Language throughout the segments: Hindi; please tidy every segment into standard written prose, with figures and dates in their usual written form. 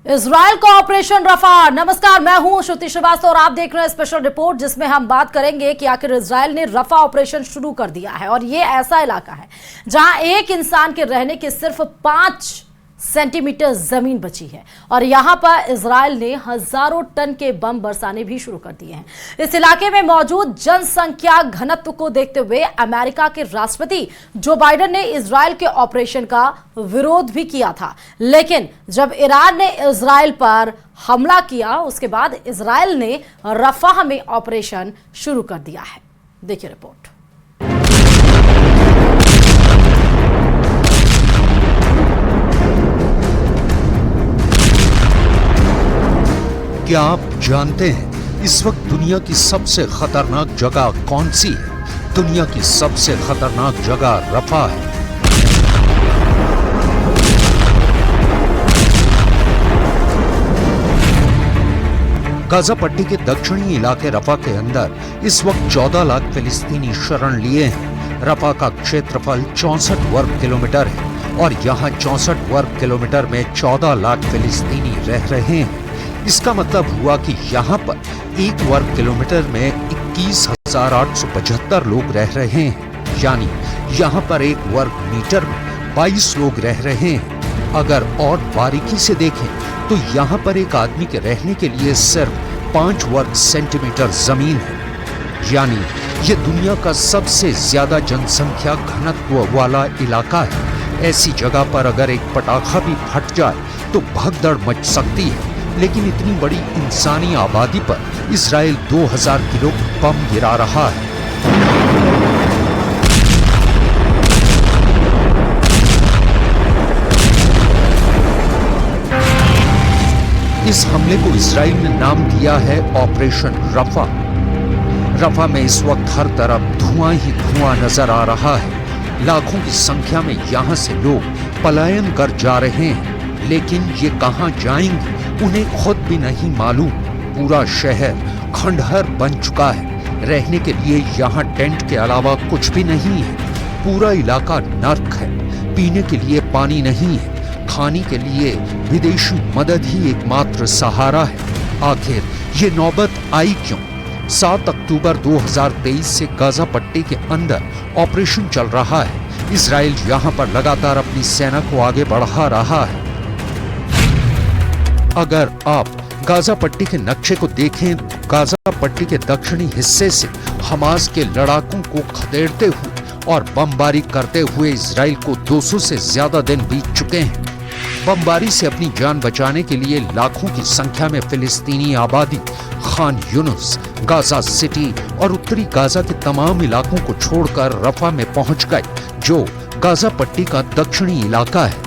इजराइल का ऑपरेशन रफा। नमस्कार, मैं हूं श्रुति श्रीवास्तव और आप देख रहे हैं स्पेशल रिपोर्ट, जिसमें हम बात करेंगे कि आखिर इजराइल ने रफा ऑपरेशन शुरू कर दिया है। और ये ऐसा इलाका है जहां एक इंसान के रहने के सिर्फ 5 सेंटीमीटर जमीन बची है और यहां पर इजराइल ने हजारों टन के बम बरसाने भी शुरू कर दिए हैं। इस इलाके में मौजूद जनसंख्या घनत्व को देखते हुए अमेरिका के राष्ट्रपति जो बाइडेन ने इजराइल के ऑपरेशन का विरोध भी किया था, लेकिन जब ईरान ने इजराइल पर हमला किया उसके बाद इजराइल ने रफाह में ऑपरेशन शुरू कर दिया है। देखिए रिपोर्ट। क्या आप जानते हैं इस वक्त दुनिया की सबसे खतरनाक जगह कौन सी है? दुनिया की सबसे खतरनाक जगह रफा है। गाजा पट्टी के दक्षिणी इलाके रफा के अंदर इस वक्त 14 लाख फिलिस्तीनी शरण लिए हैं। रफा का क्षेत्रफल 64 वर्ग किलोमीटर है और यहाँ 64 वर्ग किलोमीटर में 14 लाख फिलिस्तीनी रह रहे हैं। इसका मतलब हुआ कि यहाँ पर 1 वर्ग किलोमीटर में 21,875 लोग रह रहे हैं, यानी यहाँ पर 1 वर्ग मीटर में 22 लोग रह रहे हैं। अगर और बारीकी से देखें तो यहाँ पर एक आदमी के रहने के लिए सिर्फ 5 वर्ग सेंटीमीटर जमीन है, यानी ये दुनिया का सबसे ज्यादा जनसंख्या घनत्व वाला इलाका है। ऐसी जगह पर अगर एक पटाखा भी फट जाए तो भगदड़ मच सकती है, लेकिन इतनी बड़ी इंसानी आबादी पर इजराइल 2000 किलो बम गिरा रहा है। इस हमले को इजराइल ने नाम दिया है ऑपरेशन रफा। रफा में इस वक्त हर तरफ धुआं ही धुआं नजर आ रहा है। लाखों की संख्या में यहाँ से लोग पलायन कर जा रहे हैं, लेकिन ये कहां जाएंगे उन्हें खुद भी नहीं मालूम। पूरा शहर खंडहर बन चुका है। रहने के लिए यहाँ टेंट के अलावा कुछ भी नहीं है। पूरा इलाका नर्क है। पीने के लिए पानी नहीं है। खाने के लिए विदेशी मदद ही एकमात्र सहारा है। आखिर ये नौबत आई क्यों? 7 अक्टूबर 2023 से गाजा पट्टी के अंदर ऑपरेशन चल रहा है। इजराइल यहाँ पर लगातार अपनी सेना को आगे बढ़ा रहा है। अगर आप गाजा पट्टी के नक्शे को देखें तो गाजा पट्टी के दक्षिणी हिस्से से हमास के लड़ाकों को खदेड़ते हुए और बमबारी करते हुए इजराइल को 200 से ज्यादा दिन बीत चुके हैं। बमबारी से अपनी जान बचाने के लिए लाखों की संख्या में फिलिस्तीनी आबादी खान यूनुस, गाजा सिटी और उत्तरी गाजा के तमाम इलाकों को छोड़कर रफा में पहुंच गए, जो गाजा पट्टी का दक्षिणी इलाका है।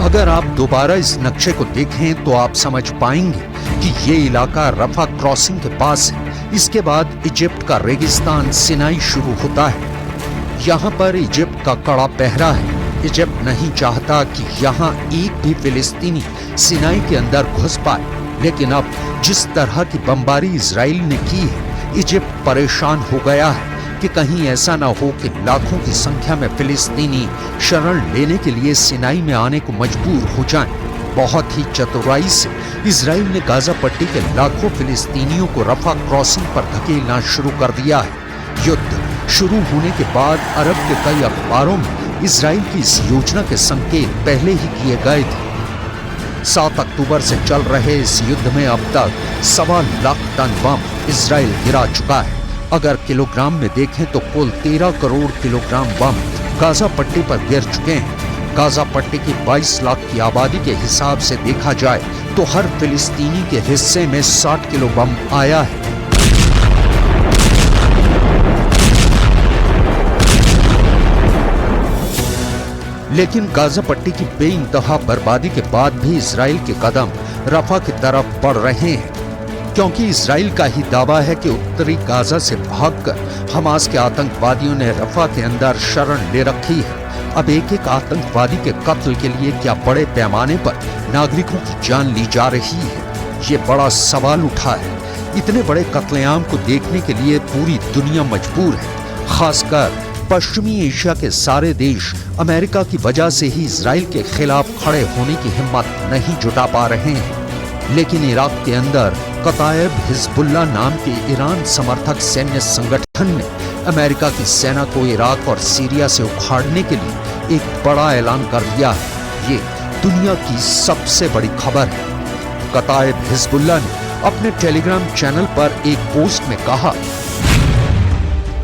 अगर आप दोबारा इस नक्शे को देखें तो आप समझ पाएंगे कि ये इलाका रफा क्रॉसिंग के पास है। इसके बाद इजिप्ट का रेगिस्तान सिनाई शुरू होता है। यहाँ पर इजिप्ट का कड़ा पहरा है। इजिप्ट नहीं चाहता कि यहाँ एक भी फिलिस्तीनी सिनाई के अंदर घुस पाए, लेकिन अब जिस तरह की बमबारी इजराइल ने की है, इजिप्ट परेशान हो गया है कि कहीं ऐसा ना हो कि लाखों की संख्या में फिलिस्तीनी शरण लेने के लिए सिनाई में आने को मजबूर हो जाएं। बहुत ही चतुराई से इजराइल ने गाजा पट्टी के लाखों फिलिस्तीनियों को रफा क्रॉसिंग पर धकेलना शुरू कर दिया है। युद्ध शुरू होने के बाद अरब के कई अखबारों में इजराइल की इस योजना के संकेत पहले ही किए गए थे। 7 अक्टूबर से चल रहे इस युद्ध में अब तक 1.25 लाख टन बम इजराइल गिरा चुका है। अगर किलोग्राम में देखें तो कुल 13 करोड़ किलोग्राम बम गाजा पट्टी पर गिर चुके हैं। गाजा पट्टी की 22 लाख की आबादी के हिसाब से देखा जाए तो हर फिलिस्तीनी के हिस्से में 60 किलो बम आया है। लेकिन गाजा पट्टी की बेइंतहा बर्बादी के बाद भी इजराइल के कदम रफा की तरफ बढ़ रहे हैं। क्योंकि इजराइल का ही दावा है कि उत्तरी गाजा से भागकर हमास के आतंकवादियों ने रफा के अंदर शरण ले रखी है। अब एक एक आतंकवादी के कत्ल के लिए क्या बड़े पैमाने पर नागरिकों की जान ली जा रही है, ये बड़ा सवाल उठा है। इतने बड़े कत्लेआम को देखने के लिए पूरी दुनिया मजबूर है। खासकर पश्चिमी एशिया के सारे देश अमेरिका की वजह से ही इजराइल के खिलाफ खड़े होने की हिम्मत नहीं जुटा पा रहे हैं। लेकिन इराक के अंदर कतायब हिजबुल्लाह नाम के ईरान समर्थक सैन्य संगठन ने अमेरिका की सेना को इराक और सीरिया से उखाड़ने के लिए एक बड़ा ऐलान कर दिया है। ये दुनिया की सबसे बड़ी खबर है। कतायब हिजबुल्लाह ने अपने टेलीग्राम चैनल पर एक पोस्ट में कहा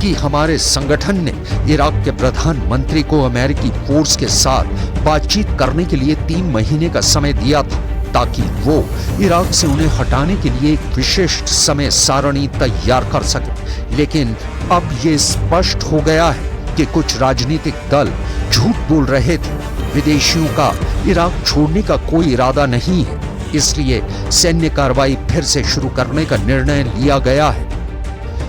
कि हमारे संगठन ने इराक के प्रधानमंत्री को अमेरिकी फोर्स के साथ बातचीत करने के लिए 3 महीने का समय दिया था, ताकि वो इराक से उन्हें हटाने के लिए एक विशिष्ट समय सारणी तैयार कर सके। लेकिन अब ये स्पष्ट हो गया है कि कुछ राजनीतिक दल झूठ बोल रहे थे। विदेशियों का इराक छोड़ने का कोई इरादा नहीं है, इसलिए सैन्य कार्रवाई फिर से शुरू करने का निर्णय लिया गया है।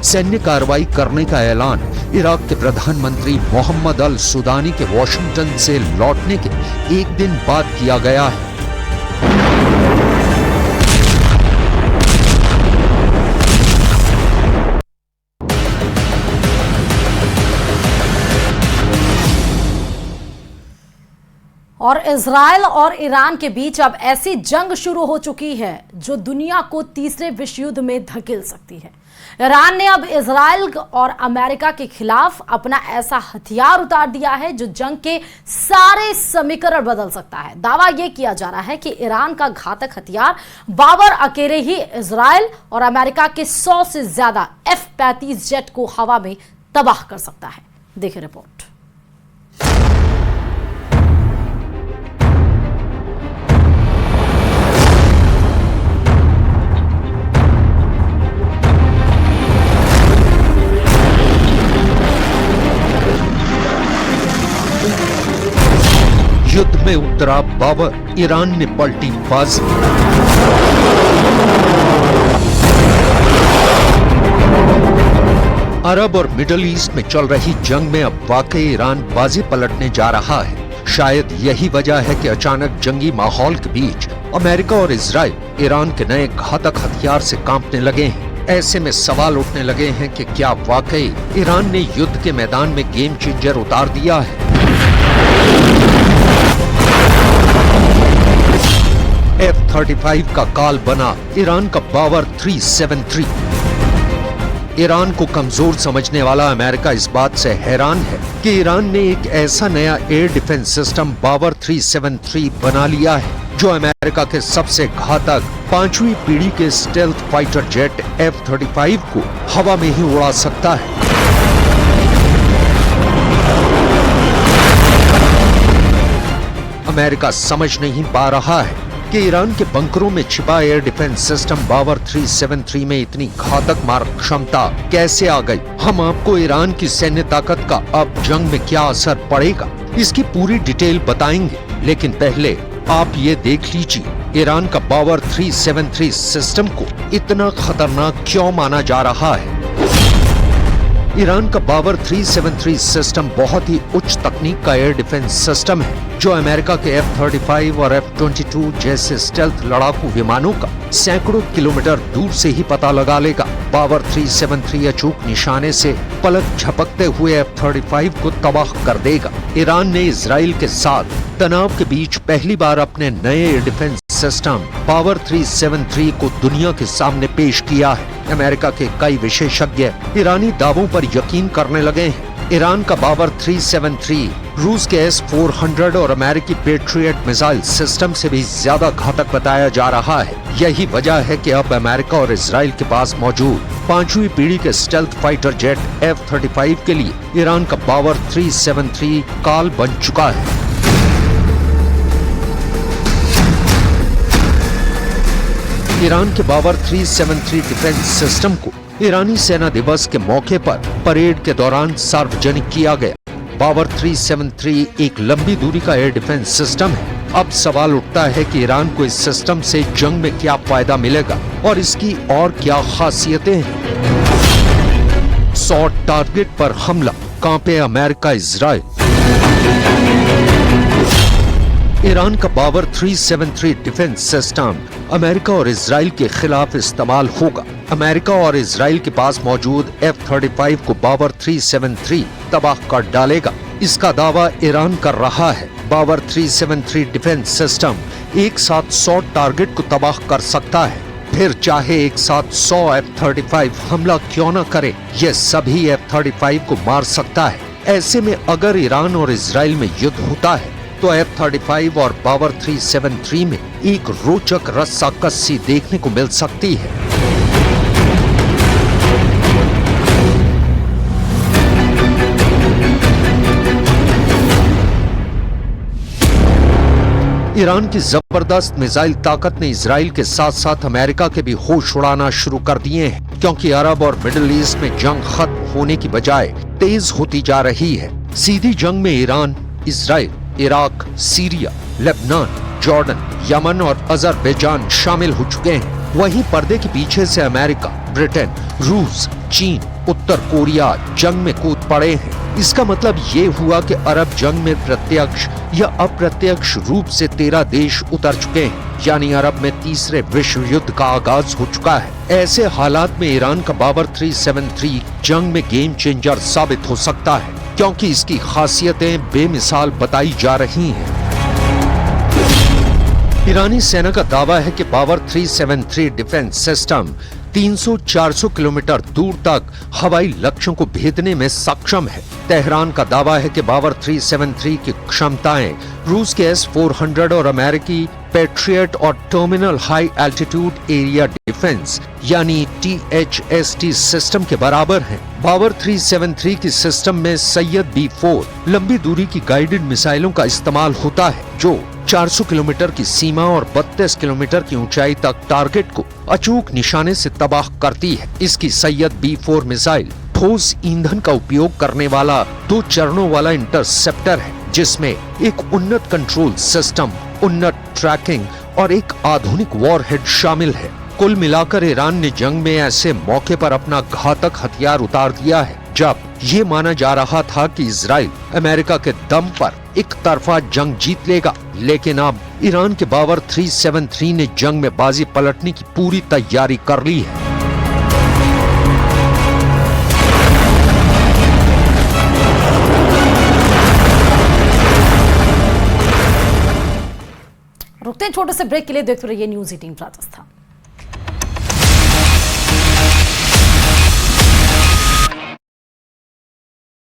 सैन्य कार्रवाई करने का ऐलान इराक के प्रधानमंत्री मोहम्मद अल सुदानी के वॉशिंगटन से लौटने के एक दिन बाद किया गया है। और इजराइल और ईरान के बीच अब ऐसी जंग शुरू हो चुकी है जो दुनिया को तीसरे विश्व युद्ध में धकेल सकती है। ईरान ने अब इजराइल और अमेरिका के खिलाफ अपना ऐसा हथियार उतार दिया है जो जंग के सारे समीकरण बदल सकता है। दावा यह किया जा रहा है कि ईरान का घातक हथियार बाबर अकेले ही इजराइल और अमेरिका के 100 से ज्यादा F-35 जेट को हवा में तबाह कर सकता है। देखिए रिपोर्ट। युद्ध में उतरा बाबर, ईरान ने पलटी बाजी। अरब और मिडिल ईस्ट में चल रही जंग में अब वाकई ईरान बाजी पलटने जा रहा है। शायद यही वजह है कि अचानक जंगी माहौल के बीच अमेरिका और इजराइल ईरान के नए घातक हथियार से कांपने लगे हैं। ऐसे में सवाल उठने लगे हैं कि क्या वाकई ईरान ने युद्ध के मैदान में गेम चेंजर उतार दिया है। F-35 का काल बना ईरान का बावर 373। ईरान को कमजोर समझने वाला अमेरिका इस बात से हैरान है कि ईरान ने एक ऐसा नया एयर डिफेंस सिस्टम बावर 373 बना लिया है जो अमेरिका के सबसे घातक 5वीं पीढ़ी के स्टेल्थ फाइटर जेट F-35 को हवा में ही उड़ा सकता है। अमेरिका समझ नहीं पा रहा है कि ईरान के बंकरों में छिपा एयर डिफेंस सिस्टम बावर 373 में इतनी घातक मार क्षमता कैसे आ गई। हम आपको ईरान की सैन्य ताकत का अब जंग में क्या असर पड़ेगा, इसकी पूरी डिटेल बताएंगे। लेकिन पहले आप ये देख लीजिए ईरान का बावर 373 सिस्टम को इतना खतरनाक क्यों माना जा रहा है। ईरान का बावर 373 सिस्टम बहुत ही उच्च तकनीक का एयर डिफेंस सिस्टम है जो अमेरिका के F-35 और F-22 जैसे स्टेल्थ लड़ाकू विमानों का सैकड़ों किलोमीटर दूर से ही पता लगा लेगा। बावर 373 अचूक निशाने से पलक झपकते हुए F-35 को तबाह कर देगा। ईरान ने इजराइल के साथ तनाव के बीच पहली बार अपने नए एयर डिफेंस सिस्टम बावर 373 को दुनिया के सामने पेश किया है। अमेरिका के कई विशेषज्ञ ईरानी दावों पर यकीन करने लगे हैं। ईरान का बावर 373 रूस के S-400 और अमेरिकी पेट्रियट मिसाइल सिस्टम से भी ज्यादा घातक बताया जा रहा है। यही वजह है कि अब अमेरिका और इजराइल के पास मौजूद 5वीं पीढ़ी के स्टेल्थ फाइटर जेट F-35 के लिए ईरान का बावर 373 काल बन चुका है। ईरान के बावर 373 डिफेंस सिस्टम को ईरानी सेना दिवस के मौके पर परेड के दौरान सार्वजनिक किया गया। बावर 373 एक लंबी दूरी का एयर डिफेंस सिस्टम है। अब सवाल उठता है कि ईरान को इस सिस्टम से जंग में क्या फायदा मिलेगा और इसकी और क्या खासियतें हैं। 100 टारगेट पर हमला, कांपे अमेरिका इजराइल। ईरान का बावर 373 डिफेंस सिस्टम अमेरिका और इजराइल के खिलाफ इस्तेमाल होगा। अमेरिका और इजराइल के पास मौजूद F-35 को बावर 373 तबाह कर डालेगा। इसका दावा ईरान कर रहा है। बावर 373 डिफेंस सिस्टम एक साथ 100 टारगेट को तबाह कर सकता है। फिर चाहे एक साथ 100 F-35 हमला क्यों न करे, यह सभी F-35 को मार सकता है। ऐसे में अगर ईरान और इजराइल में युद्ध होता है तो F-35 और बावर 373 में एक रोचक रस्साकसी देखने को मिल सकती है। ईरान की जबरदस्त मिसाइल ताकत ने इजराइल के साथ साथ अमेरिका के भी होश उड़ाना शुरू कर दिए हैं, क्योंकि अरब और मिडिल ईस्ट में जंग खत्म होने की बजाय तेज होती जा रही है। सीधी जंग में Iran, Israel, Iraq, Syria, Lebanon, Jordan, Yemen और अजरबैजान शामिल हो चुके हैं। वहीं पर्दे के पीछे से अमेरिका, ब्रिटेन, रूस, चीन, उत्तर कोरिया जंग में कूद पड़े हैं। इसका मतलब ये हुआ कि अरब जंग में प्रत्यक्ष या अप्रत्यक्ष रूप से 13 देश उतर चुके हैं, यानी अरब में तीसरे विश्व युद्ध का आगाज हो चुका है। ऐसे हालात में ईरान का बावर 373 जंग में गेम चेंजर साबित हो सकता है, क्योंकि इसकी खासियतें बेमिसाल बताई जा रही हैं। ईरानी सेना का दावा है कि बावर 373 डिफेंस सिस्टम 300-400 किलोमीटर दूर तक हवाई लक्ष्यों को भेदने में सक्षम है। तेहरान का दावा है कि बावर 373 की क्षमताएं रूस के S-400 और अमेरिकी पैट्रियट और terminal high altitude area defence यानी THST सिस्टम के बराबर हैं। बावर 373 की सिस्टम में सैयद B4 लंबी दूरी की गाइडेड मिसाइलों का इस्तेमाल होता है, जो 400 किलोमीटर की सीमा और 32 किलोमीटर की ऊंचाई तक टारगेट को अचूक निशाने से तबाह करती है। इसकी सैयद B4 मिसाइल ठोस ईंधन का उपयोग करने वाला 2 चरणों वाला इंटरसेप्टर है, जिसमें एक उन्नत कंट्रोल सिस्टम, उन्नत ट्रैकिंग और एक आधुनिक वॉरहेड शामिल है। कुल मिलाकर ईरान ने जंग में ऐसे मौके पर अपना घातक हथियार उतार दिया है जब ये माना जा रहा था कि इजराइल अमेरिका के दम पर एक तरफा जंग जीत लेगा, लेकिन अब ईरान के बावर 373 ने जंग में बाजी पलटने की पूरी तैयारी कर ली है। रुकते हैं छोटे से ब्रेक के लिए, देखते रहिए न्यूज़ 18 राजस्थान।